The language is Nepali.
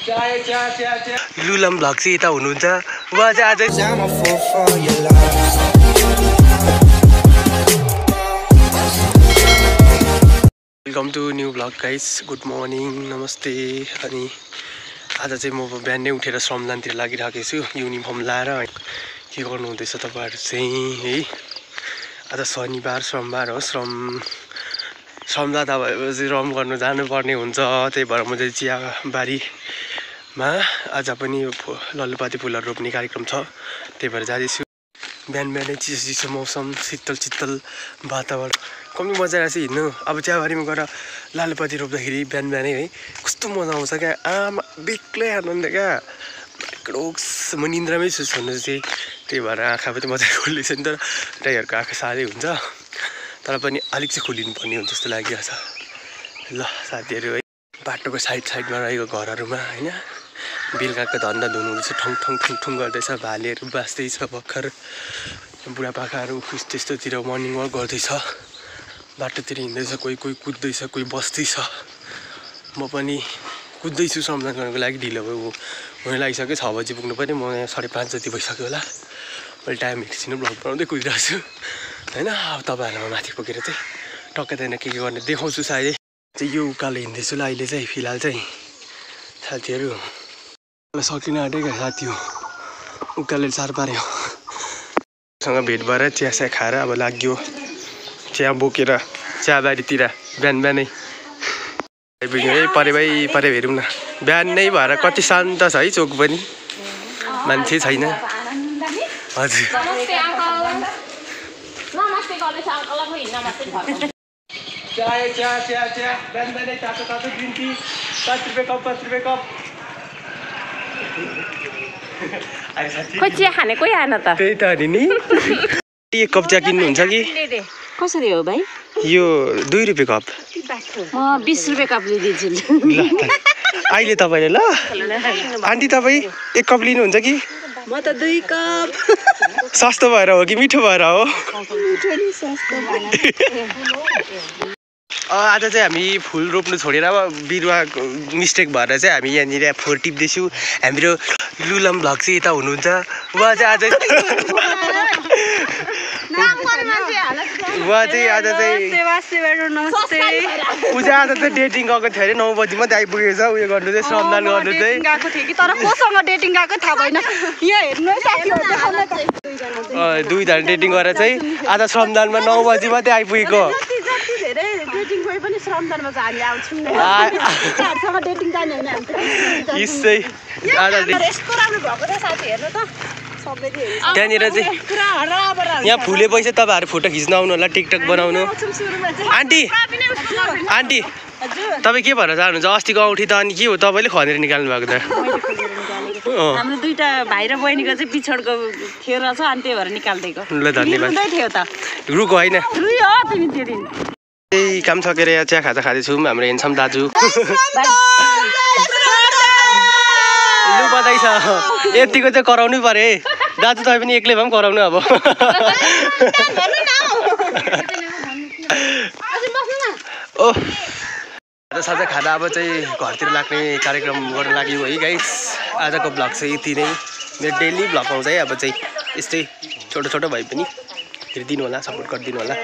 लुलम भ्लग चाहिँ यता हुनुहुन्छ उहाँ चाहिँ आज welcome to new vlog guys good morning नमस्ते। अनि आज चाहिँ म बिहानै उठेर श्रमदानतिर लागिरहेको छु युनिफर्म लाएर। के गर्नु हुँदैछ तपाईहरु चाहिँ है? आज शनिबार सोमबार हो, श्रमदाता भएपछि रम गर्नु जानुपर्ने हुन्छ। त्यही भएर म चाहिँ चियाबारीमा आज पनि लल्लुपाते फुलहरू रोप्ने कार्यक्रम छ, त्यही भएर जाँदैछु। बिहान बिहानै चिसो चिसो मौसम, शीतल शीतल वातावरण, कति मजा आएछ हिँड्नु। अब चियाबारीमा गएर लालुपाते रोप्दाखेरि बिहान बिहानै है कस्तो मजा आउँछ क्या, आमा बेग्लै आनन्द क्या। म निन्द्रामै छु भन्नु चाहिँ, त्यही भएर आँखा पनि मजाले खोलिन्छ नि त। टाइहरूको आँखा साह्रै हुन्छ तर पनि अलिक चाहिँ खोलिनु पर्ने हुन्छ जस्तो लागिरहेछ। ल साथीहरू है, बाटोको साइडमा रहेको घरहरूमा होइन बेलुकाको धन्दा धुनुहुँदैछ, ठङ ठङ ठुङ ठुङ गर्दैछ, भालेहरू बाँच्दैछ भर्खर। बुढापाकाहरू त्यस्तोतिर मर्निङ वाक गर्दैछ, बाटोतिर हिँड्दैछ, कोही कोही कुद्दैछ, कोही बस्दैछ। म पनि कुद्दैछु श्रमदान गर्नको लागि। ढिलो हुन लागिसक्यो, 6 बजी पुग्नु पर्यो। म यहाँ 5:30 जति भइसक्यो होला। मैले टाइम हेर्छिनँ, भ्लग बनाउँदै कुदिरहेको छु होइन। अब तपाईँहरूलाई माथि पुगेर चाहिँ टक्कै त्यहाँ के गर्ने देखाउँछु सायदै। चाहिँ यो उकालो हिँड्दैछु ल अहिले चाहिँ फिलहाल चाहिँ साथीहरू। सकिन आँटेको साथी हो, उकालोले सार पार्यो। सँग भेट भएर चिया खाएर अब लाग्यो चिया बोकेर चियाबारीतिर बिहान बिहानै। परे हेरौँ न, बिहानै भएर कति शान्त छ है चोक पनि, मान्छे छैन। हजुर खोइ चिया खाने कोही आएन त। त्यही त नि। एक कप चिया किन्नुहुन्छ कि? कसरी हो भाइ? यो 2 रुपियाँ कप। म 20 रुपियाँ कप लिइदिन्छु। ल अहिले तपाईँले ल आन्टी तपाईँ 1 कप लिनुहुन्छ कि? म त 2 कप। सस्तो भएर हो कि मिठो भएर हो? आज चाहिँ हामी फुल रोप्नु छोडेर अब बिरुवा मिस्टेक भएर चाहिँ हामी यहाँनिर फोहोर टिप्दैछु। हाम्रो लुलम भ्लग चाहिँ यता हुनुहुन्छ उहाँ चाहिँ आज आज चाहिँ डेटिङ गएको थियो अरे। 9 बजी मात्रै आइपुगेको छ उयो गर्नु चाहिँ, श्रमदान गर्नु चाहिँ। गएको थियो कि तर कोसँग डेटिङ गएको थाहा भएन। यहाँ हेर्नु है साथीहरु, 2 जना डेटिङ गरेर चाहिँ आज श्रमदानमा 9 बजी मात्रै आइपुगेको। त्यहाँनिर चाहिँ यहाँ फुलेपछि तपाईँहरू फोटो खिच्न आउनु होला, टिकटक बनाउनु। आन्टी तपाईँ के भएर चाहनुहुन्छ? अस्तिको औँठी त अनि के हो तपाईँले खनेर निकाल्नु भएको त? हाम्रो 2टा भाइ र बहिनीको चाहिँ पिछडको थियो रहेछ, अनि त्यही भएर निकाल्दैको। ल धन्यवाद। थियो त रुख होइन तिमी त्यो दिन त्यही काम सकेर यहाँ चिया खाँदैछौँ। हाम्रो हेन्सम दाजु लु बधाई छ। यतिको चाहिँ कराउनै पर्यो है दाजु, तपाईँ पनि एक्लै भए पनि कराउनु अब। ओ आज साँझ खाँदा अब चाहिँ घरतिर लाग्ने कार्यक्रम गर्न लाग्यो है गाइस। आजको भ्लग चाहिँ यति नै। मेरो डेली भ्लग आउँछ है। अब चाहिँ यस्तै छोटो छोटो भए पनि हेरिदिनु होला, सपोर्ट गरिदिनु होला।